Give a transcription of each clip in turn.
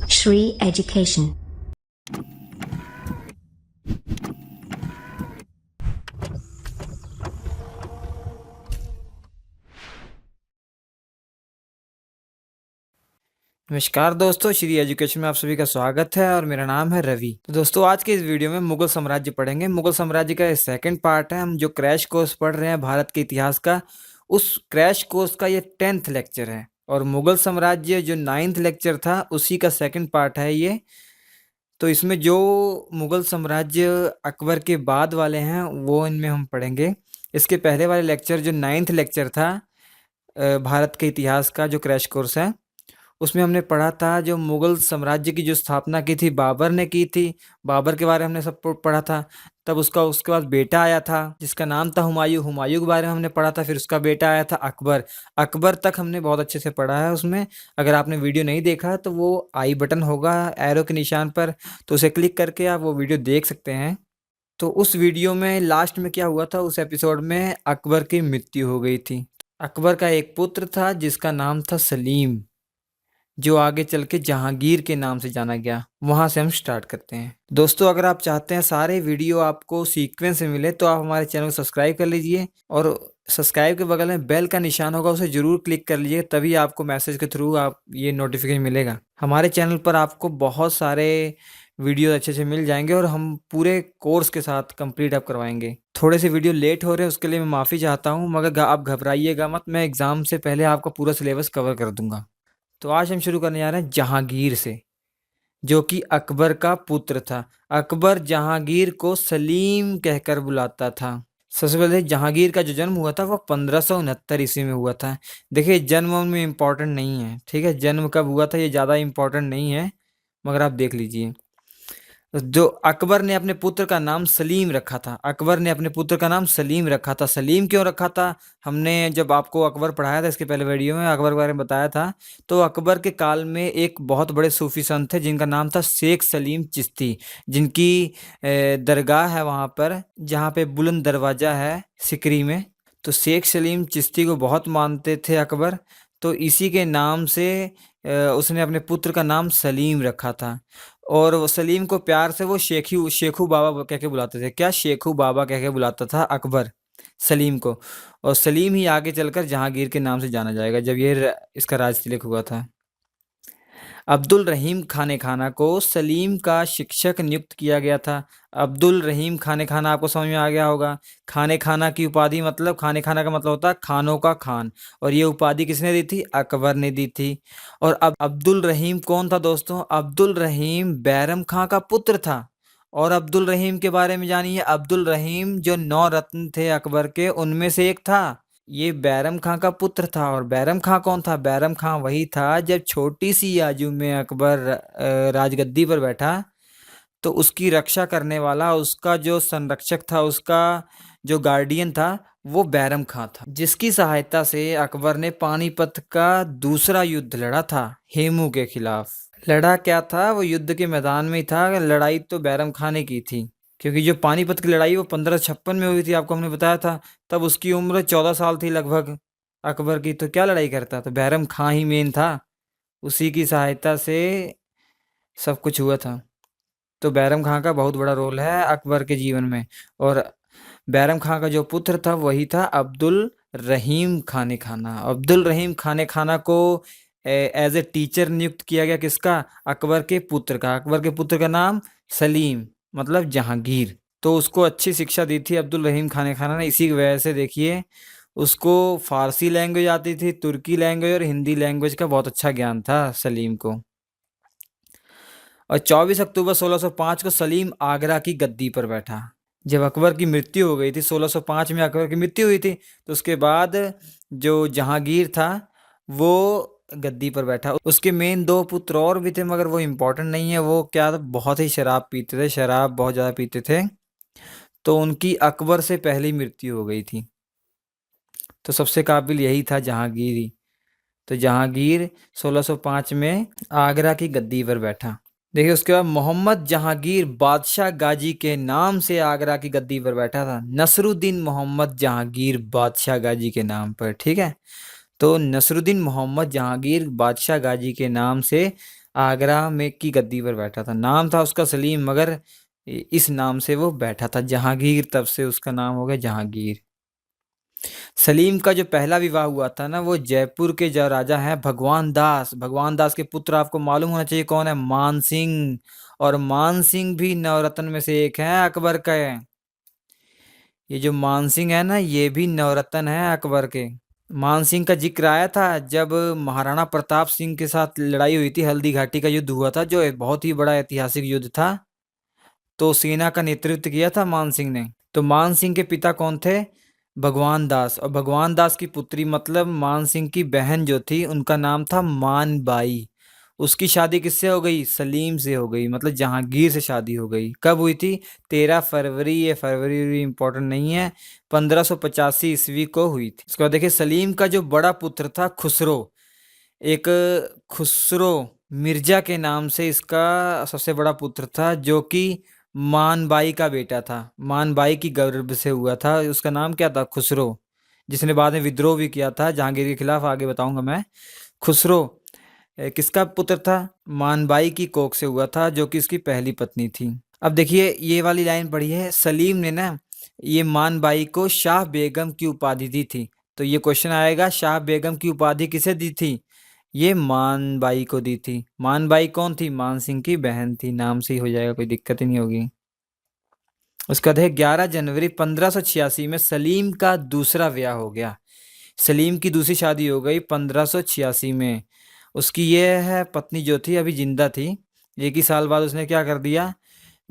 Shri Education. नमस्कार दोस्तों, Shri education में आप सभी का स्वागत है और मेरा नाम है रवि। तो दोस्तों, आज के इस वीडियो में मुगल साम्राज्य पढ़ेंगे। मुगल साम्राज्य का ये सेकंड पार्ट है। हम जो क्रैश कोर्स पढ़ रहे हैं भारत के इतिहास का, उस क्रैश कोर्स का ये 10th लेक्चर है और मुगल साम्राज्य जो 9th लेक्चर था उसी का सेकंड पार्ट है ये। तो इसमें जो मुगल साम्राज्य अकबर के बाद वाले हैं वो इनमें हम पढ़ेंगे। इसके पहले वाले लेक्चर जो 9th लेक्चर था भारत के इतिहास का जो क्रैश कोर्स है, उसमें हमने पढ़ा था जो मुगल साम्राज्य की जो स्थापना की थी बाबर ने की थी। बाबर के बारे में हमने सब पढ़ा था। तब उसके बाद बेटा आया था जिसका नाम था हुमायूं। हुमायूं के बारे में हमने पढ़ा था। फिर उसका बेटा आया था अकबर। अकबर तक हमने बहुत अच्छे से पढ़ा है उसमें। अगर आपने वीडियो नहीं देखा तो वो आई बटन होगा एरो के निशान पर, तो उसे क्लिक करके आप वो वीडियो देख सकते हैं। तो उस वीडियो में लास्ट में क्या हुआ था, उस एपिसोड में अकबर की मृत्यु हो गई थी। अकबर का एक पुत्र था जिसका नाम था सलीम, जो आगे चल के जहांगीर के नाम से जाना गया। वहां से हम स्टार्ट करते हैं। दोस्तों, अगर आप चाहते हैं सारे वीडियो आपको सीक्वेंस में मिले तो आप हमारे चैनल को सब्सक्राइब कर लीजिए और सब्सक्राइब के बगल में बेल का निशान होगा, उसे जरूर क्लिक कर लीजिए, तभी आपको मैसेज के थ्रू आप ये नोटिफिकेशन मिलेगा। हमारे चैनल पर आपको बहुत सारे वीडियो अच्छे से मिल जाएंगे और हम पूरे कोर्स के साथ कंप्लीट आप करवाएंगे। थोड़े से वीडियो लेट हो रहे हैं उसके लिए मैं माफ़ी चाहता हूँ, मगर आप घबराइएगा मत। मैं एग्ज़ाम से पहले आपका पूरा सिलेबस कवर कर दूंगा। तो आज हम शुरू करने जा रहे हैं जहांगीर से, जो कि अकबर का पुत्र था। अकबर जहांगीर को सलीम कहकर बुलाता था। सबसे पहले जहांगीर का जो जन्म हुआ था वो 1569 ईस्वी में हुआ था। देखिए, जन्म में इम्पोर्टेंट नहीं है, ठीक है। जन्म कब हुआ था ये ज़्यादा इम्पोर्टेंट नहीं है, मगर आप देख लीजिए। जो अकबर ने अपने पुत्र का नाम सलीम रखा था। अकबर ने अपने पुत्र का नाम सलीम रखा था। सलीम क्यों रखा था, हमने जब आपको अकबर पढ़ाया था इसके पहले वीडियो में, अकबर के बारे में बताया था। तो अकबर के काल में एक बहुत बड़े सूफी संत थे जिनका नाम था शेख सलीम चिश्ती, जिनकी दरगाह है वहाँ पर, जहाँ पे बुलंद दरवाज़ा है सिकरी में। तो शेख सलीम चिश्ती को बहुत मानते थे अकबर। तो इसी के नाम से उसने अपने पुत्र का नाम सलीम रखा था। और वो सलीम को प्यार से वो शेखू बाबा कह के बुलाते थे। क्या शेखू बाबा कह के बुलाता था अकबर सलीम को। और सलीम ही आगे चलकर जहांगीर के नाम से जाना जाएगा जब इसका राज तिलक हुआ था। अब्दुल रहीम खाने खाना को सलीम का शिक्षक नियुक्त किया गया था। अब्दुल रहीम खाने खाना आपको समझ में आ गया होगा। खाने खाना की उपाधि मतलब, खाने खाना का मतलब होता है खानों का खान, और ये उपाधि किसने दी थी, अकबर ने दी थी। और अब अब्दुल रहीम कौन था दोस्तों, अब्दुल रहीम बैरम खां का पुत्र था। और अब्दुल रहीम के बारे में जानिए, अब्दुल रहीम जो 9 रत्न थे अकबर के उनमें से एक था। ये बैरम खां का पुत्र था। और बैरम खां कौन था, बैरम खां वही था जब छोटी सी आयु में अकबर राजगद्दी पर बैठा तो उसकी रक्षा करने वाला, उसका जो संरक्षक था, उसका जो गार्डियन था, वो बैरम खां था, जिसकी सहायता से अकबर ने पानीपत का दूसरा युद्ध लड़ा था हेमू के खिलाफ। लड़ा क्या था, वो युद्ध के मैदान में ही था। लड़ाई तो बैरम खां ने की थी, क्योंकि जो पानीपत की लड़ाई वो 1556 में हुई थी, आपको हमने बताया था। तब उसकी उम्र 14 साल थी लगभग अकबर की। तो क्या लड़ाई करता, तो बैरम खां ही मेन था, उसी की सहायता से सब कुछ हुआ था। तो बैरम खां का बहुत बड़ा रोल है अकबर के जीवन में। और बैरम खां का जो पुत्र था वही था अब्दुल रहीम खाने खाना। अब्दुल रहीम खाने खाना को एज ए टीचर नियुक्त किया गया, किसका, अकबर के पुत्र का। अकबर के पुत्र का नाम सलीम मतलब जहांगीर। तो उसको अच्छी शिक्षा दी थी अब्दुल रहीम खाने खाना ने। इसी की वजह से देखिए उसको फारसी लैंग्वेज आती थी, तुर्की लैंग्वेज और हिंदी लैंग्वेज का बहुत अच्छा ज्ञान था सलीम को। और 24 अक्टूबर 1605 को सलीम आगरा की गद्दी पर बैठा। जब अकबर की मृत्यु हो गई थी, 1605 में अकबर की मृत्यु हुई थी, तो उसके बाद जो जहांगीर था वो गद्दी पर बैठा। उसके मेन 2 पुत्र और भी थे, मगर वो इम्पोर्टेंट नहीं है। वो क्या था, बहुत ही शराब पीते थे, शराब बहुत ज़्यादा पीते थे। तो उनकी अकबर से पहले मृत्यु हो गई थी। तो सबसे काबिल यही था जहांगीर ही। तो जहांगीर 1605 में आगरा की गद्दी पर बैठा। देखिए, उसके बाद मोहम्मद जहांगीर बादशाह गाजी के नाम से आगरा की गद्दी पर बैठा था। नसरुद्दीन मोहम्मद जहांगीर बादशाह गाजी के नाम पर, ठीक है। तो नसरुद्दीन मोहम्मद जहांगीर बादशाह गाजी के नाम से आगरा में की गद्दी पर बैठा था। नाम था उसका सलीम, मगर इस नाम से वो बैठा था जहांगीर, तब से उसका नाम हो गया जहांगीर। सलीम का जो पहला विवाह हुआ था ना, वो जयपुर के जो राजा हैं भगवान दास, भगवान दास के पुत्र आपको मालूम होना चाहिए कौन है, मान सिंह। और मान सिंह भी नवरत्न में से एक है, अकबर का है। ये जो मान सिंह है ना, ये भी नवरत्न है अकबर के। मान सिंह का जिक्र आया था जब महाराणा प्रताप सिंह के साथ लड़ाई हुई थी, हल्दी घाटी का युद्ध हुआ था, जो एक बहुत ही बड़ा ऐतिहासिक युद्ध था। तो सेना का नेतृत्व किया था मान सिंह ने। तो मान सिंह के पिता कौन थे, भगवान दास। और भगवान दास की पुत्री मतलब मान सिंह की बहन जो थी, उनका नाम था मान बाई। उसकी शादी किससे हो गई, सलीम से हो गई, मतलब जहांगीर से शादी हो गई। कब हुई थी, 13 फरवरी, ये फरवरी इंपॉर्टेंट नहीं है, 1585 ईस्वी को हुई थी। उसके बाद देखिए, सलीम का जो बड़ा पुत्र था खुसरो, एक खुसरो मिर्जा के नाम से इसका सबसे बड़ा पुत्र था, जो कि मानबाई का बेटा था। मानबाई की गर्भ से हुआ था। उसका नाम क्या था, खुसरो, जिसने बाद में विद्रोह भी किया था जहांगीर के खिलाफ, आगे बताऊंगा मैं। खुसरो किसका पुत्र था, मानबाई की कोख से हुआ था, जो कि इसकी पहली पत्नी थी। अब देखिए ये वाली लाइन पढ़ी है, सलीम ने ना ये मानबाई को शाह बेगम की उपाधि दी थी। तो ये क्वेश्चन आएगा, शाह बेगम की उपाधि किसे दी थी, ये मानबाई को दी थी। मानबाई कौन थी, मान सिंह की बहन थी। नाम से ही हो जाएगा, कोई दिक्कत ही नहीं होगी। उसके बाद है 11 जनवरी 1586 में सलीम का दूसरा ब्याह हो गया। सलीम की दूसरी शादी हो गई 1586 में। उसकी ये है पत्नी जो थी अभी जिंदा थी, एक ही साल बाद उसने क्या कर दिया,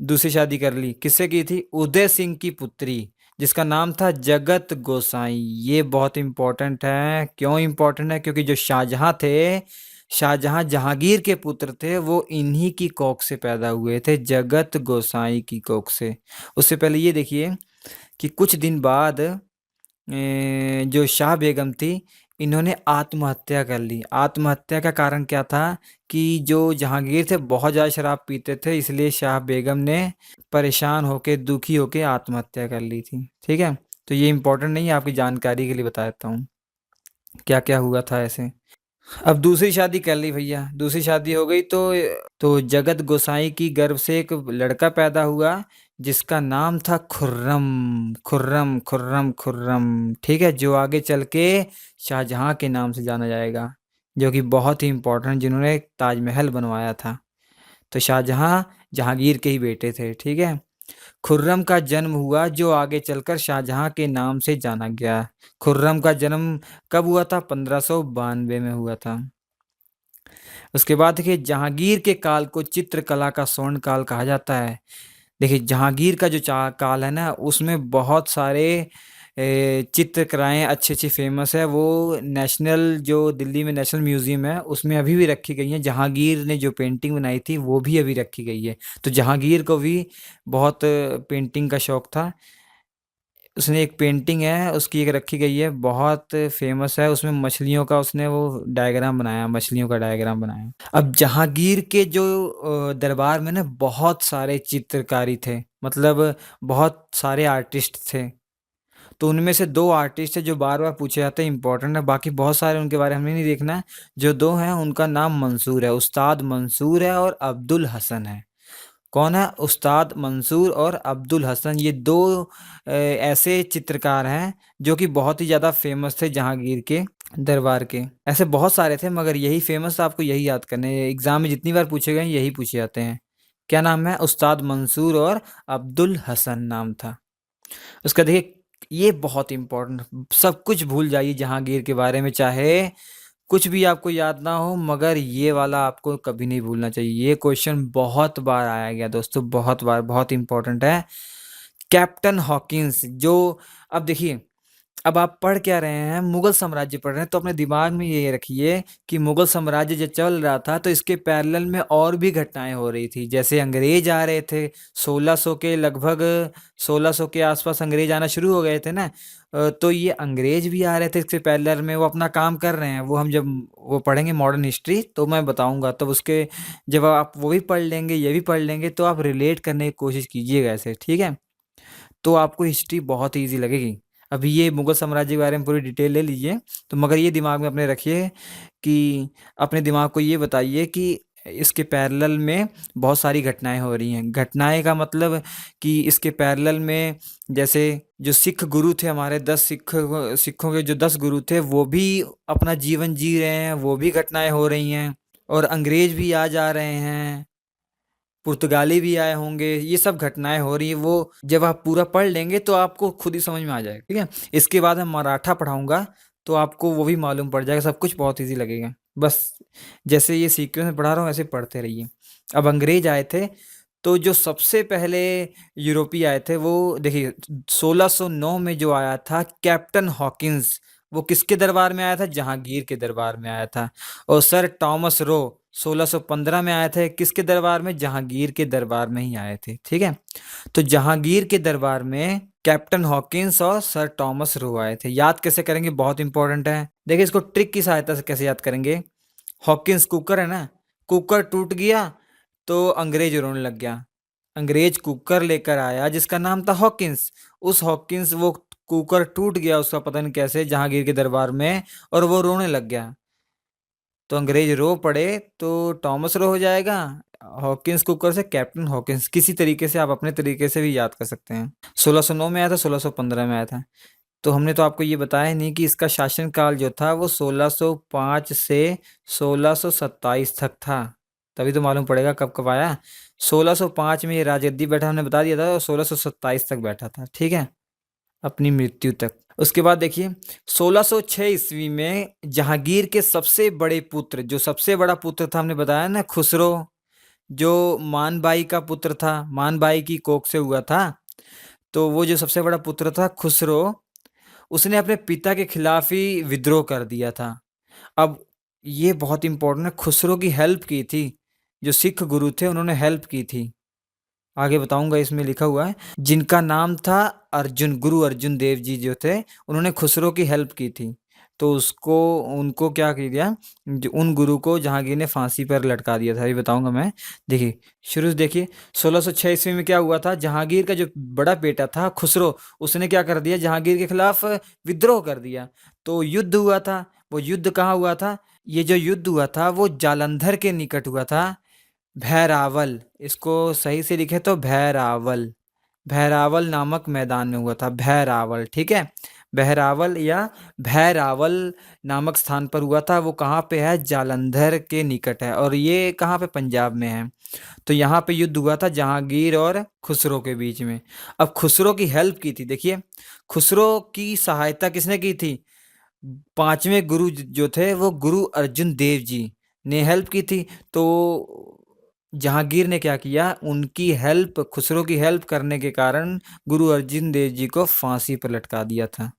दूसरी शादी कर ली। किससे की थी, उदय सिंह की पुत्री, जिसका नाम था जगत गोसाई। ये बहुत इंपॉर्टेंट है। क्यों इंपॉर्टेंट है, क्योंकि जो शाहजहां थे, शाहजहां जहांगीर के पुत्र थे, वो इन्हीं की कोख से पैदा हुए थे, जगत गोसाई की कोख से। उससे पहले ये देखिए कि कुछ दिन बाद जो शाह बेगम थी, इन्होंने आत्महत्या कर ली। आत्महत्या का कारण क्या था कि जो जहांगीर थे बहुत ज़्यादा शराब पीते थे, इसलिए शाह बेगम ने परेशान होके, दुखी होके आत्महत्या कर ली थी। ठीक है, तो ये इम्पोर्टेंट नहीं है, आपकी जानकारी के लिए बता देता हूँ क्या क्या हुआ था ऐसे। अब दूसरी शादी कर ली भैया, दूसरी शादी हो गई तो जगत गोसाई की गर्भ से एक लड़का पैदा हुआ, जिसका नाम था खुर्रम। खुर्रम खुर्रम खुर्रम, ठीक है, जो आगे चल के शाहजहां के नाम से जाना जाएगा, जो कि बहुत ही इंपॉर्टेंट, जिन्होंने ताजमहल बनवाया था। तो शाहजहां जहांगीर के ही बेटे थे। ठीक है, खुर्रम का जन्म हुआ, जो आगे चलकर शाहजहां के नाम से जाना गया। खुर्रम का जन्म कब हुआ था, 1592 में हुआ था। उसके बाद देखिए, जहांगीर के काल को चित्रकला का स्वर्ण काल कहा जाता है। देखिए जहांगीर का जो काल है ना, उसमें बहुत सारे चित्रकलाएं अच्छी अच्छी फेमस है। वो नेशनल, जो दिल्ली में नेशनल म्यूजियम है, उसमें अभी भी रखी गई हैं। जहांगीर ने जो पेंटिंग बनाई थी वो भी अभी रखी गई है। तो जहांगीर को भी बहुत पेंटिंग का शौक था। उसने एक पेंटिंग है उसकी, एक रखी गई है, बहुत फेमस है। उसमें मछलियों का उसने वो डायग्राम बनाया, मछलियों का डायग्राम बनाया। अब जहांगीर के जो दरबार में ना बहुत सारे चित्रकारी थे, मतलब बहुत सारे आर्टिस्ट थे। तो उनमें से दो आर्टिस्ट है जो बार बार पूछे जाते हैं, इंपॉर्टेंट है। बाकी बहुत सारे उनके बारे में हमें नहीं देखना है। जो दो हैं उनका नाम मंसूर है, उस्ताद मंसूर है और अब्दुल हसन है। कौन है, उस्ताद मंसूर और अब्दुल हसन। ये दो ऐसे चित्रकार हैं जो कि बहुत ही ज़्यादा फेमस थे जहांगीर के दरबार के। ऐसे बहुत सारे थे, मगर यही फेमस था, आपको यही याद करने हैं। एग्जाम में जितनी बार पूछे गए यही पूछे जाते हैं। क्या नाम है, उस्ताद मंसूर और अब्दुल हसन नाम था उसका। देखिए ये बहुत इंपॉर्टेंट, सब कुछ भूल जाइए जहांगीर के बारे में, चाहे कुछ भी आपको याद ना हो, मगर ये वाला आपको कभी नहीं भूलना चाहिए। ये क्वेश्चन बहुत बार आया गया दोस्तों, बहुत बार, बहुत इंपॉर्टेंट है। कैप्टन हॉकिंस जो, अब देखिए, अब आप पढ़ क्या रहे हैं, मुगल साम्राज्य पढ़ रहे हैं, तो अपने दिमाग में ये रखिए कि मुगल साम्राज्य जब चल रहा था तो इसके पैरेलल में और भी घटनाएं हो रही थी। जैसे अंग्रेज आ रहे थे 1600 के लगभग, 1600 के आसपास अंग्रेज आना शुरू हो गए थे ना। तो ये अंग्रेज भी आ रहे थे इसके पैरेलल में, वो अपना काम कर रहे हैं। वो हम जब वो पढ़ेंगे मॉडर्न हिस्ट्री तो मैं बताऊंगा, तब उसके जब आप वो भी पढ़ लेंगे ये भी पढ़ लेंगे, तो आप रिलेट करने की कोशिश कीजिएगा ऐसे, ठीक है। तो आपको हिस्ट्री बहुत ईजी लगेगी। अभी ये मुगल साम्राज्य के बारे में पूरी डिटेल ले लीजिए, तो मगर ये दिमाग में अपने रखिए कि, अपने दिमाग को ये बताइए कि इसके पैरेलल में बहुत सारी घटनाएं हो रही हैं। घटनाएं का मतलब कि इसके पैरेलल में जैसे जो सिख गुरु थे हमारे, 10 सिखों के जो 10 गुरु थे वो भी अपना जीवन जी रहे हैं, वो भी घटनाएं हो रही हैं। और अंग्रेज भी आ जा रहे हैं, पुर्तगाली भी आए होंगे, ये सब घटनाएं हो रही है। वो जब आप पूरा पढ़ लेंगे तो आपको खुद ही समझ में आ जाएगा, ठीक है। इसके बाद मैं मराठा पढ़ाऊंगा तो आपको वो भी मालूम पड़ जाएगा, सब कुछ बहुत इजी लगेगा। बस जैसे ये सीक्वेंस में पढ़ा रहा हूँ ऐसे पढ़ते रहिए। अब अंग्रेज आए थे, तो जो सबसे पहले यूरोपीय आए थे वो देखिए 1609 में जो आया था कैप्टन हॉकिंस, वो किसके दरबार में आया था? जहांगीर के दरबार में आया था। और सर टॉमस रो 1615 में आए थे, किसके दरबार में? जहांगीर के दरबार में ही आए थे, ठीक है। तो जहांगीर के दरबार में कैप्टन हॉकिंस और सर टॉमस रो आए थे। याद कैसे करेंगे? बहुत इंपॉर्टेंट है। देखिए इसको ट्रिक की सहायता से कैसे याद करेंगे। हॉकिंस कुकर है ना, कुकर टूट गया तो अंग्रेज रोने लग गया। अंग्रेज कुकर लेकर आया जिसका नाम था हॉकिंस। उस हॉकिंस वो कुकर टूट गया उसका, पता नहीं कैसे, जहांगीर के दरबार में, और वो रोने लग गया। तो अंग्रेज रो पड़े तो टॉमस रो हो जाएगा। हॉकिंस कुकर से कैप्टन हॉकिंस, किसी तरीके से आप अपने तरीके से भी याद कर सकते हैं। 1609 में आया था, 1615 में आया था। तो हमने तो आपको ये बताया नहीं कि इसका शासनकाल जो था वो 1605 से 1627 तक था। तभी तो मालूम पड़ेगा कब कब आया। 1605 में ये राजगद्दी बैठा, हमने बता दिया था, और 1627 तक बैठा था, ठीक है, अपनी मृत्यु तक। उसके बाद देखिए 1606 ईस्वी में जहांगीर के सबसे बड़े पुत्र, जो सबसे बड़ा पुत्र था हमने बताया ना, खुसरो, जो मानबाई का पुत्र था, मानबाई की कोख से हुआ था। तो वो जो सबसे बड़ा पुत्र था खुसरो, उसने अपने पिता के खिलाफ ही विद्रोह कर दिया था। अब ये बहुत इंपॉर्टेंट है, खुसरो की हेल्प की थी, जो सिख गुरु थे उन्होंने हेल्प की थी। आगे बताऊंगा, इसमें लिखा हुआ है, जिनका नाम था अर्जुन, गुरु अर्जुन देव जी जो थे, उन्होंने खुसरो की हेल्प की थी। तो उसको उनको क्या किया, उन गुरु को जहांगीर ने फांसी पर लटका दिया था, ये बताऊंगा मैं। देखिए शुरू से देखिए, 1606 ईस्वी में क्या हुआ था, जहांगीर का जो बड़ा बेटा था खुसरो, उसने क्या कर दिया, जहांगीर के खिलाफ विद्रोह कर दिया। तो युद्ध हुआ था। वो युद्ध कहाँ हुआ था? ये जो युद्ध हुआ था वो जालंधर के निकट हुआ था। भैरावल, इसको सही से लिखे तो भैरावल, भैरावल नामक मैदान में हुआ था, भैरावल, ठीक है। बहरावल या भैरावल नामक स्थान पर हुआ था। वो कहाँ पे है? जालंधर के निकट है, और ये कहाँ पे? पंजाब में है। तो यहाँ पे युद्ध हुआ था जहांगीर और खुसरो के बीच में। अब खुसरो की हेल्प की थी, देखिए खुसरो की सहायता किसने की थी? पांचवें गुरु जो थे वो गुरु अर्जुन देव जी ने हेल्प की थी। तो जहांगीर ने क्या किया, उनकी हेल्प, खुसरो की हेल्प करने के कारण गुरु अर्जुन देव जी को फांसी पर लटका दिया था,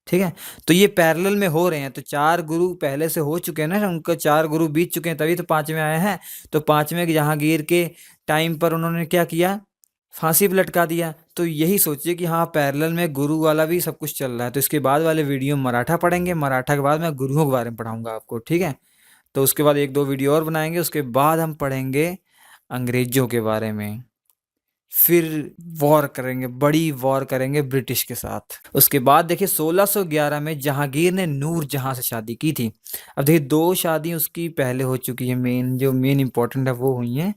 ठीक है। तो ये पैरेलल में हो रहे हैं। तो 4 गुरु पहले से हो चुके हैं ना, उनको 4 गुरु बीत चुके हैं, तभी तो 5वें आए हैं। तो 5वें जहांगीर के टाइम पर उन्होंने क्या किया, फांसी पे लटका दिया। तो यही सोचिए कि हाँ पैरेलल में गुरु वाला भी सब कुछ चल रहा है। तो इसके बाद वाले वीडियो में मराठा पढ़ेंगे, मराठा के बाद मैं गुरुओं के बारे में पढ़ाऊंगा आपको, ठीक है। तो उसके बाद 1-2 वीडियो और बनाएंगे, उसके बाद हम पढ़ेंगे अंग्रेजों के बारे में। फिर वॉर करेंगे, बड़ी वॉर करेंगे ब्रिटिश के साथ। उसके बाद देखिए 1611 में जहांगीर ने नूर जहां से शादी की थी। अब देखिए 2 शादी उसकी पहले हो चुकी है, मेन इंपॉर्टेंट है वो हुई हैं।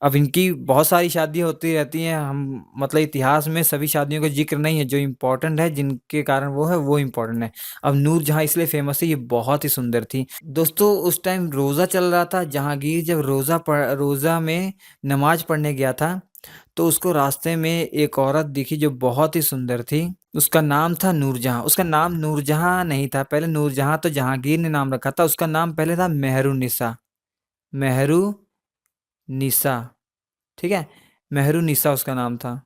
अब इनकी बहुत सारी शादी होती रहती हैं, हम मतलब इतिहास में सभी शादियों का जिक्र नहीं है, जो इम्पोर्टेंट है जिनके कारण वो है वो इम्पोर्टेंट है। अब नूर जहाँ इसलिए फेमस है, ये बहुत ही सुंदर थी। दोस्तों उस टाइम रोज़ा चल रहा था, जहांगीर जब रोज़ा में नमाज पढ़ने गया था, तो उसको रास्ते में एक औरत दिखी जो बहुत ही सुंदर थी। उसका नाम था नूरजहां। उसका नाम नूरजहां नहीं था पहले, नूरजहां तो जहांगीर ने नाम रखा था, उसका नाम पहले था मेहरुनिसा, मेहरुनिसा, ठीक है, मेहरुनिसा उसका नाम था।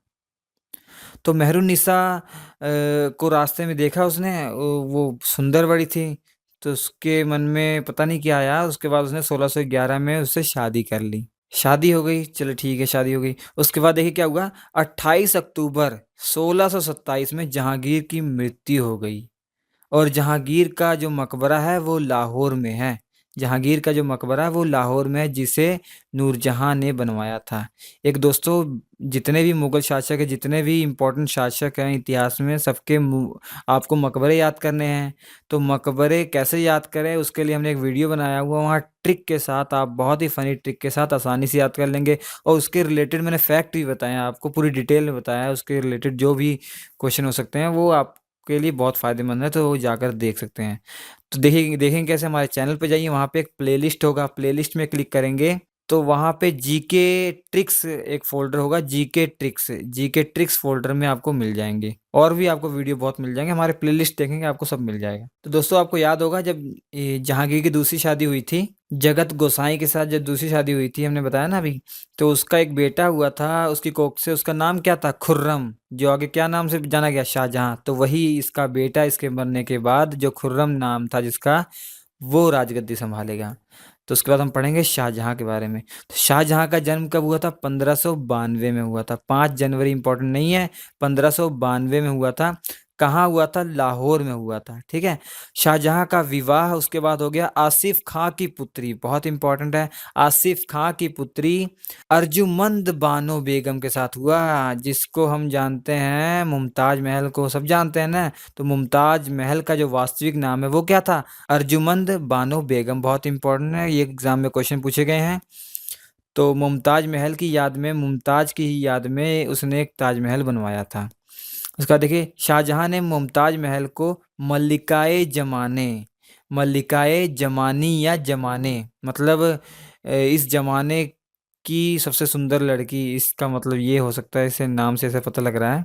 तो मेहरुनिसा को रास्ते में देखा उसने, वो सुंदर बड़ी थी, तो उसके मन में पता नहीं क्या आया। उसके बाद उसने 1611 में उससे शादी कर ली। शादी हो गई, चलो ठीक है, शादी हो गई। उसके बाद देखिए क्या हुआ, 28 अक्टूबर 1627 में जहांगीर की मृत्यु हो गई। और जहांगीर का जो मकबरा है वो लाहौर में है। जहांगीर का जो मकबरा है वो लाहौर में है, जिसे नूरजहां ने बनवाया था। एक दोस्तों, जितने भी मुगल शासक हैं, जितने भी इम्पोर्टेंट शासक हैं इतिहास में, सबके आपको मकबरे याद करने हैं। तो मकबरे कैसे याद करें, उसके लिए हमने एक वीडियो बनाया हुआ, वहाँ ट्रिक के साथ, आप बहुत ही फनी ट्रिक के साथ आसानी से याद कर लेंगे। और उसके रिलेटेड मैंने फैक्ट भी बताए हैं आपको, पूरी डिटेल में बताया है। उसके रिलेटेड जो भी क्वेश्चन हो सकते हैं वो आपके लिए बहुत फ़ायदेमंद है, तो वो जाकर देख सकते हैं। तो देखिए, देखेंगे कैसे, हमारे चैनल पे जाइए, वहाँ पे एक प्लेलिस्ट होगा, प्लेलिस्ट में क्लिक करेंगे तो वहाँ पे जीके ट्रिक्स एक फ़ोल्डर होगा, जीके ट्रिक्स फ़ोल्डर में आपको मिल जाएँगे। और भी आपको वीडियो बहुत मिल जाएँगे, हमारे प्लेलिस्ट देखेंगे आपको सब मिल जाएगा। तो दोस्तों, आपको याद होगा जब जहांगीर की दूसरी शादी हुई थी, जगत गोसाई के साथ जब दूसरी शादी हुई थी, हमने बताया ना अभी, तो उसका एक बेटा हुआ था उसकी कोख से, उसका नाम क्या था? खुर्रम, जो आगे क्या नाम से जाना गया? शाहजहां। तो वही इसका बेटा इसके मरने के बाद, जो खुर्रम नाम था जिसका, वो राजगद्दी संभालेगा। तो उसके बाद हम पढ़ेंगे शाहजहां के बारे में। तो शाहजहां का जन्म कब हुआ था? 1592 में हुआ था। 5 जनवरी इंपॉर्टेंट नहीं है, 1592 में हुआ था। कहाँ हुआ था? लाहौर में हुआ था। ठीक है। शाहजहां का विवाह उसके बाद हो गया आसिफ खां की पुत्री, बहुत इंपॉर्टेंट है, आसिफ खां की पुत्री अर्जुमंद बानो बेगम के साथ हुआ, जिसको हम जानते हैं मुमताज महल को, सब जानते हैं ना। तो मुमताज महल का जो वास्तविक नाम है वो क्या था? अर्जुमंद बानो बेगम। बहुत इंपॉर्टेंट है, ये एग्जाम में क्वेश्चन पूछे गए हैं। तो मुमताज महल की याद में, मुमताज की ही याद में उसने एक ताजमहल बनवाया था। उसका देखिए, शाहजहां ने मुमताज महल को मल्लिकाए जमाने, मल्लिकाए जमानी या जमाने मतलब इस जमाने की सबसे सुंदर लड़की, इसका मतलब ये हो सकता है, इसे नाम से ऐसा पता लग रहा है,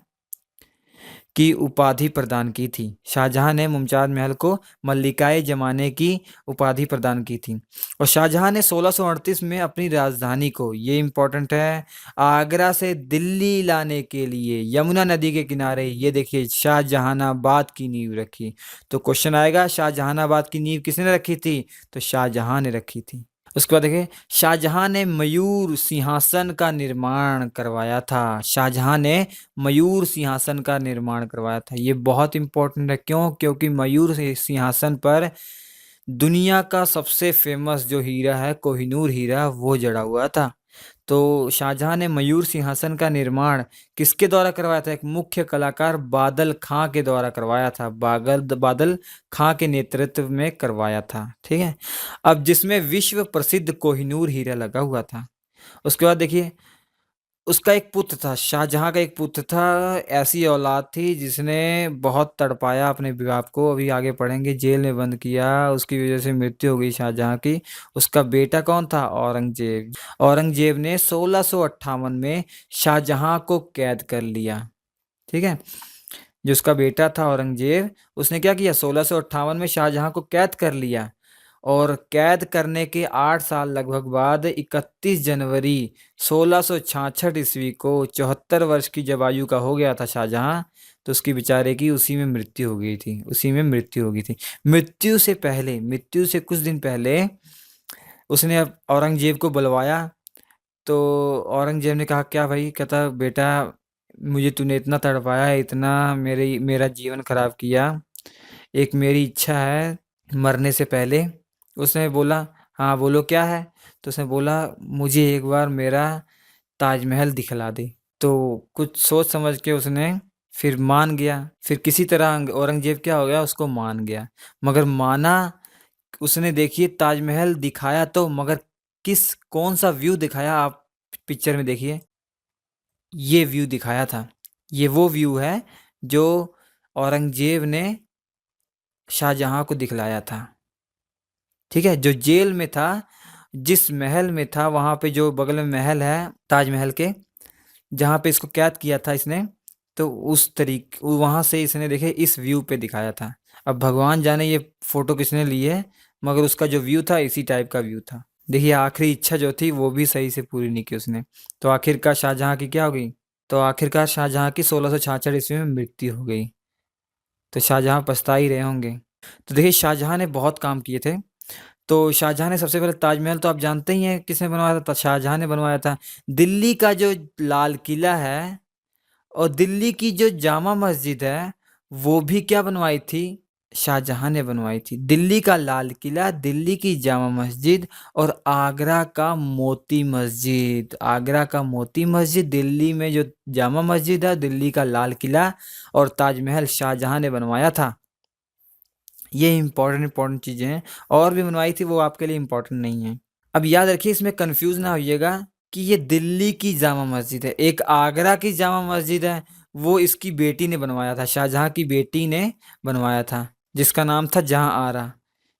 की उपाधि प्रदान की थी। शाहजहां ने मुमताज महल को मल्लिकाए जमाने की उपाधि प्रदान की थी। और शाहजहां ने 1638 में अपनी राजधानी को, ये इंपॉर्टेंट है, आगरा से दिल्ली लाने के लिए यमुना नदी के किनारे, ये देखिए, शाहजहानाबाद की नींव रखी। तो क्वेश्चन आएगा, शाहजहानाबाद की नींव किसने रखी थी? तो शाहजहां ने रखी थी। उसके बाद देखिए, शाहजहां ने मयूर सिंहासन का निर्माण करवाया था। शाहजहां ने मयूर सिंहासन का निर्माण करवाया था। ये बहुत इंपॉर्टेंट है, क्यों? क्योंकि मयूर सिंहासन पर दुनिया का सबसे फेमस जो हीरा है, कोहिनूर हीरा, वो जड़ा हुआ था। तो शाहजहां ने मयूर सिंहासन का निर्माण किसके द्वारा करवाया था? एक मुख्य कलाकार बादल खां के द्वारा करवाया था। बादल खां के नेतृत्व में करवाया था। ठीक है। अब जिसमें विश्व प्रसिद्ध कोहिनूर हीरा लगा हुआ था। उसके बाद देखिए, उसका एक पुत्र था, शाहजहां का एक पुत्र था, ऐसी औलाद थी जिसने बहुत तड़पाया अपने बाप को, अभी आगे पढ़ेंगे, जेल में बंद किया, उसकी वजह से मृत्यु हो गई शाहजहां की। उसका बेटा कौन था? औरंगजेब। औरंगजेब ने 1658 में शाहजहां को कैद कर लिया। ठीक है। जो उसका बेटा था औरंगजेब, उसने क्या किया? 1658 में शाहजहां को कैद कर लिया। और कैद करने के 8 साल लगभग बाद 31 जनवरी 1666 ईस्वी को, 74 वर्ष की जब आयु का हो गया था शाहजहां, तो उसकी बेचारे की उसी में मृत्यु हो गई थी, उसी में मृत्यु हो गई थी। मृत्यु से पहले, मृत्यु से कुछ दिन पहले उसने औरंगजेब को बुलवाया। तो औरंगजेब ने कहा, क्या भाई? कहता, बेटा, मुझे तूने इतना तड़पाया, इतना मेरा जीवन खराब किया, एक मेरी इच्छा है मरने से पहले। उसने बोला, हाँ बोलो क्या है? तो उसने बोला, मुझे एक बार मेरा ताजमहल दिखला दे। तो कुछ सोच समझ के उसने फिर मान गया। फिर किसी तरह औरंगजेब क्या हो गया, उसको मान गया। मगर माना, उसने देखिए ताजमहल दिखाया तो, मगर कौन सा व्यू दिखाया, आप पिक्चर में देखिए, ये व्यू दिखाया था। ये वो व्यू है जो औरंगजेब ने शाहजहां को दिखलाया था। ठीक है। जो जेल में था, जिस महल में था, वहां पे जो बगल में महल है ताजमहल के, जहाँ पे इसको कैद किया था इसने, तो उस वहां से इसने देखे इस व्यू पे दिखाया था। अब भगवान जाने ये फोटो किसने ली है, मगर उसका जो व्यू था इसी टाइप का व्यू था। देखिए, आखिरी इच्छा जो थी वो भी सही से पूरी नहीं की उसने। तो आखिरकार शाहजहां की क्या हो गई? तो आखिरकार शाहजहां की 1666 ईस्वी में मृत्यु हो गई। तो शाहजहां पछता ही रहे होंगे। तो देखिए, शाहजहां ने बहुत काम किए थे। तो शाहजहां ने सबसे पहले ताजमहल, तो आप जानते ही हैं किसने बनवाया था? शाहजहां ने बनवाया था। दिल्ली का जो लाल किला है और दिल्ली की जो जामा मस्जिद है, वो भी क्या बनवाई थी? शाहजहां ने बनवाई थी? दिल्ली का लाल किला, दिल्ली की जामा मस्जिद और आगरा का मोती मस्जिद। आगरा का मोती मस्जिद, दिल्ली में जो जामा मस्जिद है, दिल्ली का लाल किला और ताजमहल शाहजहां ने बनवाया था। ये इंपॉर्टेंट इंपॉर्टेंट चीजें हैं, और भी बनवाई थी, वो आपके लिए इंपॉर्टेंट नहीं है। अब याद रखिए, इसमें कंफ्यूज ना होइएगा कि ये दिल्ली की जामा मस्जिद है, एक आगरा की जामा मस्जिद है, वो इसकी बेटी ने बनवाया था, शाहजहां की बेटी ने बनवाया था, जिसका नाम था जहां आरा।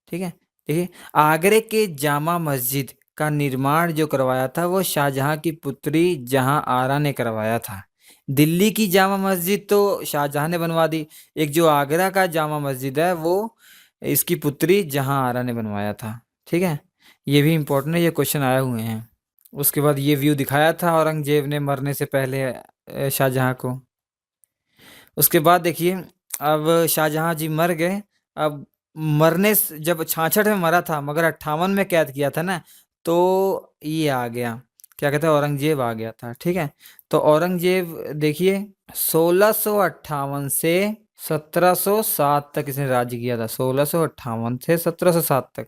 ठीक है, देखिए, आगरे के जामा मस्जिद का निर्माण जो करवाया था वो शाहजहां की पुत्री जहां आरा ने करवाया था। दिल्ली की जामा मस्जिद तो शाहजहां ने बनवा दी, एक जो आगरा का जामा मस्जिद है वो इसकी पुत्री जहां आरा ने बनवाया था। ठीक है, ये भी इम्पोर्टेंट है, ये क्वेश्चन आए हुए हैं। उसके बाद ये व्यू दिखाया था औरंगजेब ने मरने से पहले शाहजहां को। उसके बाद देखिए, अब शाहजहां जी मर गए। अब जब 66 में मरा था, मगर 58 में कैद किया था ना, तो ये आ गया, क्या कहते हैं, औरंगजेब आ गया था। ठीक है, तो औरंगजेब देखिए 1658 से 1707 तक इसने राज्य किया था, 1658 से 1707 तक।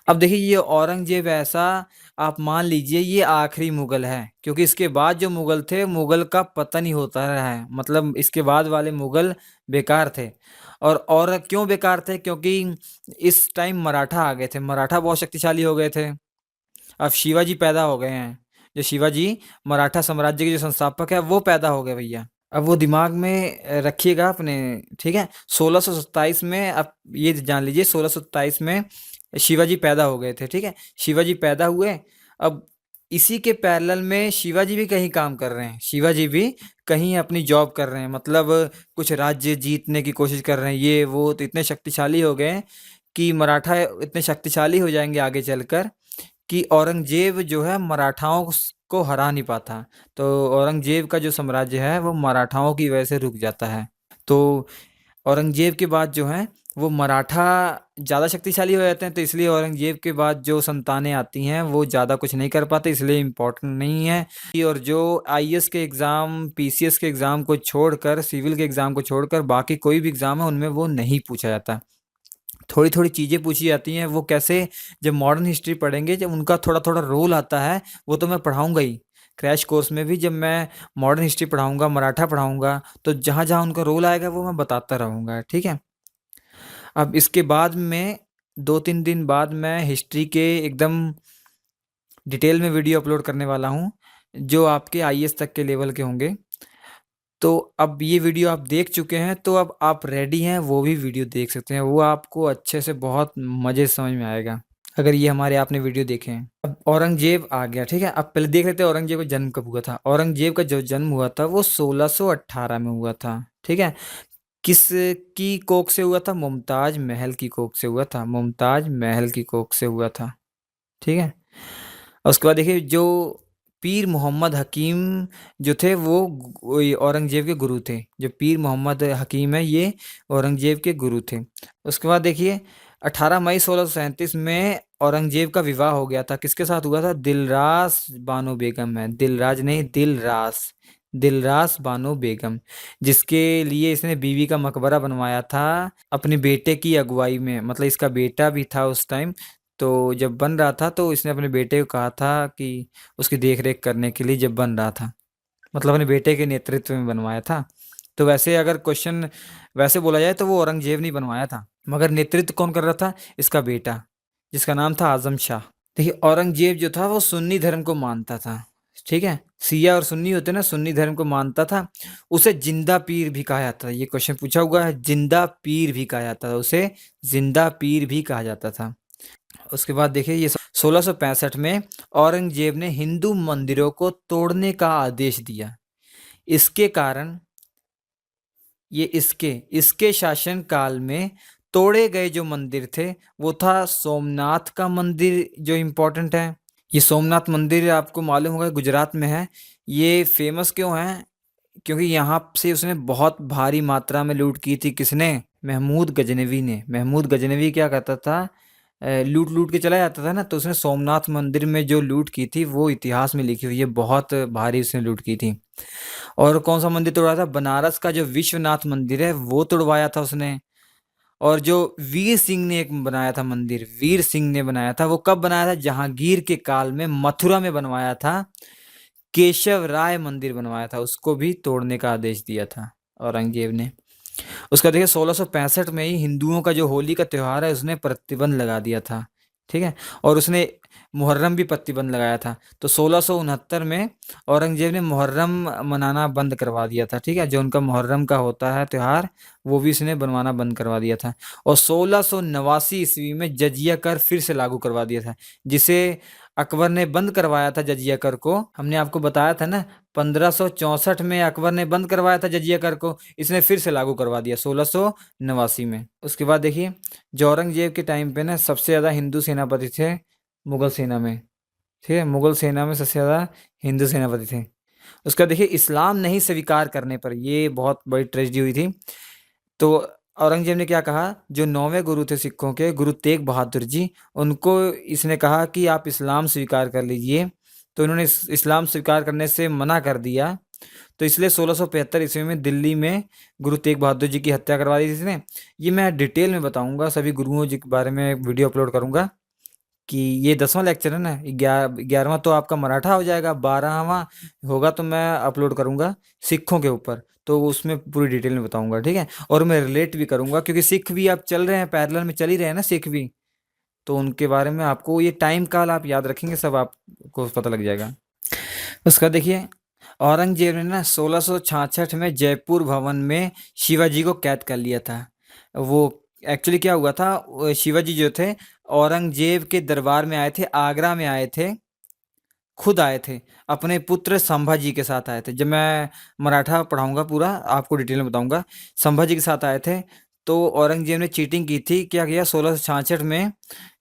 अब देखिए, ये औरंगजेब ऐसा, आप मान लीजिए ये आखिरी मुगल है, क्योंकि इसके बाद जो मुगल थे, मुगल का पतन ही होता रहा है, मतलब इसके बाद वाले मुगल बेकार थे। और क्यों बेकार थे? क्योंकि इस टाइम मराठा आ गए थे, मराठा बहुत शक्तिशाली हो गए थे। अब शिवाजी पैदा हो गए हैं, जो शिवाजी मराठा साम्राज्य के जो संस्थापक है वो पैदा हो गए भैया। अब वो दिमाग में रखिएगा अपने। ठीक है, 1627 में, अब ये जान लीजिए 1627 में शिवाजी पैदा हो गए थे। ठीक है, शिवाजी पैदा हुए। अब इसी के पैरेलल में शिवाजी भी कहीं काम कर रहे हैं, शिवाजी भी कहीं अपनी जॉब कर रहे हैं, मतलब कुछ राज्य जीतने की कोशिश कर रहे हैं, ये वो, तो इतने शक्तिशाली हो गए हैं कि मराठा इतने शक्तिशाली हो जाएंगे आगे चलकर कि औरंगजेब जो है मराठाओं को हरा नहीं पाता। तो औरंगजेब का जो साम्राज्य है वो मराठाओं की वजह से रुक जाता है। तो औरंगजेब के बाद जो है वो मराठा ज़्यादा शक्तिशाली हो जाते हैं, तो इसलिए औरंगजेब के बाद जो संतानें आती हैं वो ज़्यादा कुछ नहीं कर पाते, इसलिए इम्पोर्टेंट नहीं है। और जो आईएएस के एग्ज़ाम, पीसीएस के एग्ज़ाम को छोड़कर, सिविल के एग्ज़ाम को छोड़कर बाकी कोई भी एग्ज़ाम है उनमें वो नहीं पूछा जाता। थोड़ी थोड़ी चीज़ें पूछी जाती हैं, वो कैसे? जब मॉडर्न हिस्ट्री पढ़ेंगे, जब उनका थोड़ा थोड़ा रोल आता है, वो तो मैं पढ़ाऊंगा ही क्रैश कोर्स में भी। जब मैं मॉडर्न हिस्ट्री पढ़ाऊंगा, मराठा पढ़ाऊंगा, तो जहाँ जहाँ उनका रोल आएगा वो मैं बताता रहूँगा। ठीक है, अब इसके बाद में 2-3 दिन बाद मैं हिस्ट्री के एकदम डिटेल में वीडियो अपलोड करने वाला हूँ, जो आपके आईएएस तक के लेवल के होंगे। तो अब ये वीडियो आप देख चुके हैं, तो अब आप रेडी हैं वो भी वीडियो देख सकते हैं, वो आपको अच्छे से बहुत मज़े से समझ में आएगा अगर ये हमारे आपने वीडियो देखे हैं। अब औरंगजेब आ गया। ठीक है, अब पहले देख लेते हैं औरंगजेब का जन्म कब हुआ था। औरंगजेब का जो जन्म हुआ था वो 1618 में हुआ था। ठीक है, किस की कोख से हुआ था? मुमताज महल की कोख से हुआ था, मुमताज महल की कोख से हुआ था। ठीक है, और उसके बाद देखिए, जो पीर मोहम्मद हकीम जो थे वो ये औरंगजेब के गुरु थे। जो पीर मोहम्मद हकीम है ये औरंगजेब के गुरु थे। उसके बाद देखिए, 18 मई 1637 में औरंगजेब का विवाह हो गया था। किसके साथ हुआ था? दिलरास बानो बेगम है, दिलराज नहीं, दिलरास, दिलरास बानो बेगम, जिसके लिए इसने बीवी का मकबरा बनवाया था अपने बेटे की अगुवाई में। मतलब इसका बेटा भी था उस टाइम, तो जब बन रहा था तो इसने अपने बेटे को कहा था कि उसकी देख रेख करने के लिए, जब बन रहा था, मतलब अपने बेटे के नेतृत्व में बनवाया था। तो वैसे अगर क्वेश्चन वैसे बोला जाए तो वो औरंगजेब नहीं बनवाया था, मगर नेतृत्व कौन कर रहा था? इसका बेटा, जिसका नाम था आजम शाह। देखिए, औरंगजेब जो था वो सुन्नी धर्म को मानता था। ठीक है, सिया और सुन्नी होते ना, सुन्नी धर्म को मानता था। उसे जिंदा पीर भी कहा जाता था, ये क्वेश्चन पूछा हुआ है, जिंदा पीर भी कहा जाता था उसे, जिंदा पीर भी कहा जाता था। उसके बाद देखिए, ये 1665 में औरंगजेब ने हिंदू मंदिरों को तोड़ने का आदेश दिया। इसके कारण ये इसके इसके शासन काल में तोड़े गए जो मंदिर थे वो था सोमनाथ का मंदिर, जो इम्पोर्टेंट है। ये सोमनाथ मंदिर आपको मालूम होगा गुजरात में है। ये फेमस क्यों है? क्योंकि यहाँ से उसने बहुत भारी मात्रा में लूट की थी। किसने? महमूद गजनवी ने। महमूद गजनवी क्या करता था? लूट लूट के चला जाता था ना, तो उसने सोमनाथ मंदिर में जो लूट की थी वो इतिहास में लिखी हुई है, बहुत भारी उसने लूट की थी। और कौन सा मंदिर तोड़ा था? बनारस का जो विश्वनाथ मंदिर है वो तोड़वाया था उसने। और जो वीर सिंह ने एक बनाया था मंदिर, वीर सिंह ने बनाया था, वो कब बनाया था? जहांगीर के काल में मथुरा में बनवाया था। केशव राय मंदिर बनवाया था, उसको भी तोड़ने का आदेश दिया था औरंगजेब ने। उसका देखिए 1665 में ही हिंदुओं का जो होली का त्योहार है उसने प्रतिबंध लगा दिया था, ठीक है। और उसने मुहर्रम भी प्रतिबंध लगाया था। तो 1669 में औरंगजेब ने मुहर्रम मनाना बंद करवा दिया था, ठीक है। जो उनका मुहर्रम का होता है त्योहार, वो भी इसने बनवाना बंद करवा दिया था। और 1689 ईस्वी में जजिया कर फिर से लागू करवा दिया था, जिसे अकबर ने बंद करवाया था। जजिया कर को हमने आपको बताया था ना, 1564 में अकबर ने बंद करवाया था जजिया कर को, इसने फिर से लागू करवा दिया 1689 में। उसके बाद देखिए, जो औरंगजेब के टाइम पे ना सबसे ज़्यादा हिंदू सेनापति थे मुगल सेना में, ठीक है। मुगल सेना में सबसे ज़्यादा हिंदू सेनापति थे। उसका देखिए, इस्लाम नहीं स्वीकार करने पर ये बहुत बड़ी ट्रेजेडी हुई थी। तो औरंगजेब ने क्या कहा, जो 9वें गुरु थे सिखों के, गुरु तेग बहादुर जी, उनको इसने कहा कि आप इस्लाम स्वीकार कर लीजिए। तो इन्होंने इस्लाम स्वीकार करने से मना कर दिया। तो इसलिए 1675 ईस्वी में दिल्ली में गुरु तेग बहादुर जी की हत्या करवा दी थी इसने। ये मैं डिटेल में बताऊंगा, सभी गुरुओं जी के बारे में वीडियो अपलोड करूंगा। कि ये 10वां लेक्चर है ना, 11वां तो आपका मराठा हो जाएगा, 12वां होगा तो मैं अपलोड करूंगा सिखों के ऊपर, तो उसमें पूरी डिटेल में बताऊंगा, ठीक है। और मैं रिलेट भी करूंगा, क्योंकि सिख भी आप चल रहे हैं, पैरेलल में चल ही रहे हैं ना सिख भी। तो उनके बारे में आपको ये टाइम काल आप याद रखेंगे, सब आपको पता लग जाएगा। उसका देखिए, औरंगजेब ने ना 1666 में जयपुर भवन में शिवाजी को कैद कर लिया था। वो एक्चुअली क्या हुआ था, शिवाजी जो थे औरंगजेब के दरबार में आए थे, आगरा में आए थे, खुद आए थे, अपने पुत्र संभाजी के साथ आए थे। जब मैं मराठा पढ़ाऊंगा पूरा आपको डिटेल में बताऊंगा, संभाजी के साथ आए थे। तो औरंगजेब ने चीटिंग की थी, क्या किया, 1666 में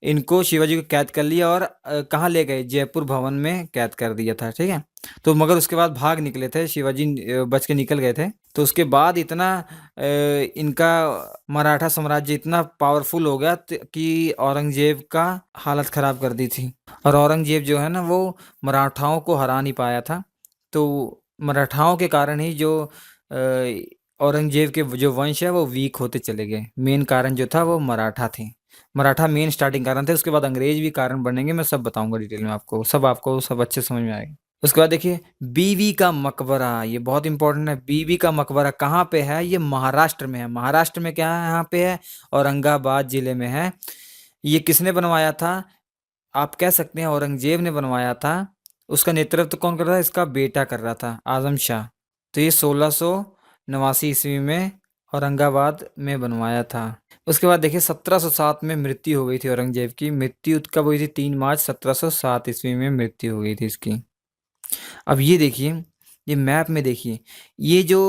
इनको शिवाजी को कैद कर लिया और कहाँ ले गए, जयपुर भवन में कैद कर दिया था, ठीक है। तो मगर उसके बाद भाग निकले थे शिवाजी, बच के निकल गए थे। तो उसके बाद इतना इनका मराठा साम्राज्य इतना पावरफुल हो गया कि औरंगजेब का हालत खराब कर दी थी। और औरंगजेब जो है ना, वो मराठाओं को हरा नहीं पाया था। तो मराठाओं के कारण ही जो औरंगजेब के जो वंश है वो वीक होते चले गए। मेन कारण जो था वो मराठा थे, मराठा मेन स्टार्टिंग कारण थे। उसके बाद अंग्रेज भी कारण बनेंगे, मैं सब बताऊंगा डिटेल में आपको सब अच्छे समझ में आएगा। उसके बाद देखिए, बीवी का मकबरा, ये बहुत इंपॉर्टेंट है। बीवी का मकबरा कहाँ पे है? ये महाराष्ट्र में है। महाराष्ट्र में क्या है, यहाँ पे है, औरंगाबाद जिले में है। ये किसने बनवाया था? आप कह सकते हैं औरंगजेब ने बनवाया था। उसका नेतृत्व कौन कर रहा था? इसका बेटा कर रहा था, आजम शाह। तो ये 1689 ईस्वी में औरंगाबाद में बनवाया था। उसके बाद देखिए, 1707 में मृत्यु हो गई थी औरंगजेब की। मृत्यु कब हुई थी? 3 मार्च 1707 ईस्वी में मृत्यु हो गई थी इसकी। अब ये देखिए, ये मैप में देखिए, ये जो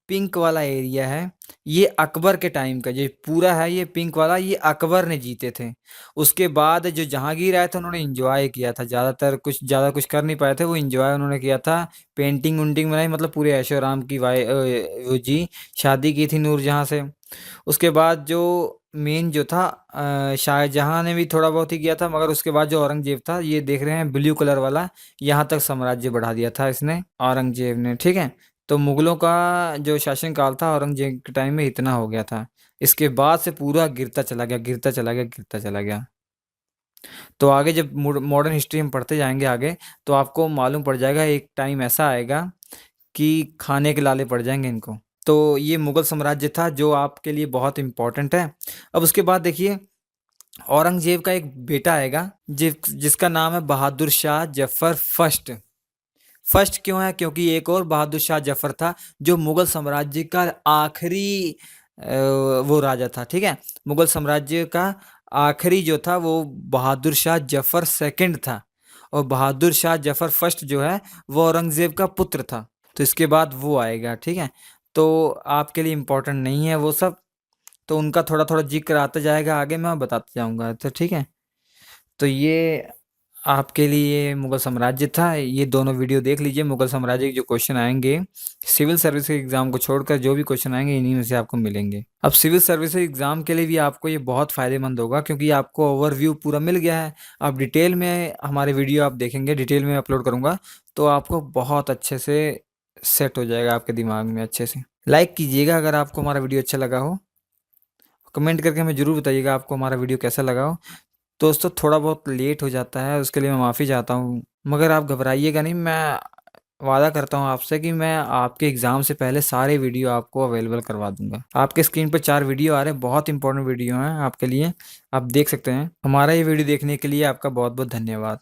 पिंक वाला एरिया है, ये अकबर के टाइम का, ये पूरा है, ये पिंक वाला, ये अकबर ने जीते थे। उसके बाद जो जहांगीर आए थे उन्होंने एंजॉय किया था, ज़्यादातर कुछ ज़्यादा कुछ कर नहीं पाए थे, वो एंजॉय उन्होंने किया था। पेंटिंग उंटिंग बनाई, मतलब पूरे ऐशो आराम की वो जी शादी की थी नूरजहाँ से। उसके बाद जो मेन जो था, शाहजहाँ ने भी थोड़ा बहुत ही किया था, मगर उसके बाद जो औरंगजेब था, ये देख रहे हैं ब्लू कलर वाला, यहाँ तक साम्राज्य बढ़ा दिया था इसने, औरंगजेब ने, ठीक है। तो मुगलों का जो शासन काल था औरंगजेब के टाइम में इतना हो गया था। इसके बाद से पूरा गिरता चला गया, गिरता चला गया, गिरता चला गया। तो आगे जब मॉडर्न हिस्ट्री हम पढ़ते जाएंगे आगे, तो आपको मालूम पड़ जाएगा, एक टाइम ऐसा आएगा कि खाने के लाले पड़ जाएंगे इनको। तो ये मुगल साम्राज्य था, जो आपके लिए बहुत इंपॉर्टेंट है। अब उसके बाद देखिए, औरंगजेब का एक बेटा आएगा जिसका नाम है बहादुर शाह जफर फर्स्ट। फर्स्ट क्यों है? क्योंकि एक और बहादुर शाह जफर था, जो मुगल साम्राज्य का आखिरी वो राजा था, ठीक है। मुगल साम्राज्य का आखिरी जो था वो बहादुर शाह जफर सेकंड था। और बहादुर शाह जफर फर्स्ट जो है वो औरंगजेब का पुत्र था। तो इसके बाद वो आएगा, ठीक है। तो आपके लिए इम्पोर्टेंट नहीं है वो सब, तो उनका थोड़ा थोड़ा जिक्र आता जाएगा आगे, मैं बताते जाऊंगा, तो ठीक है। तो ये आपके लिए मुगल साम्राज्य था। ये दोनों वीडियो देख लीजिए। मुगल साम्राज्य के जो क्वेश्चन आएंगे सिविल सर्विस के एग्जाम को छोड़कर, जो भी क्वेश्चन आएंगे इन्हीं में से आपको मिलेंगे। अब सिविल सर्विस एग्जाम के लिए भी आपको ये बहुत फायदेमंद होगा, क्योंकि आपको ओवरव्यू पूरा मिल गया है। आप डिटेल में हमारे वीडियो आप देखेंगे, डिटेल में अपलोड करूंगा, तो आपको बहुत अच्छे से सेट हो जाएगा आपके दिमाग में अच्छे से। लाइक कीजिएगा अगर आपको हमारा वीडियो अच्छा लगा हो, कमेंट करके हमें ज़रूर बताइएगा आपको हमारा वीडियो कैसा लगा हो। दोस्तों थोड़ा बहुत लेट हो जाता है, उसके लिए मैं माफ़ी चाहता हूँ, मगर आप घबराइएगा नहीं। मैं वादा करता हूँ आपसे कि मैं आपके एग्ज़ाम से पहले सारे वीडियो आपको अवेलेबल करवा दूंगा। आपके स्क्रीन पर 4 वीडियो आ रहे हैं, बहुत इंपॉर्टेंट वीडियो हैं आपके लिए, आप देख सकते हैं। हमारा ये वीडियो देखने के लिए आपका बहुत बहुत धन्यवाद।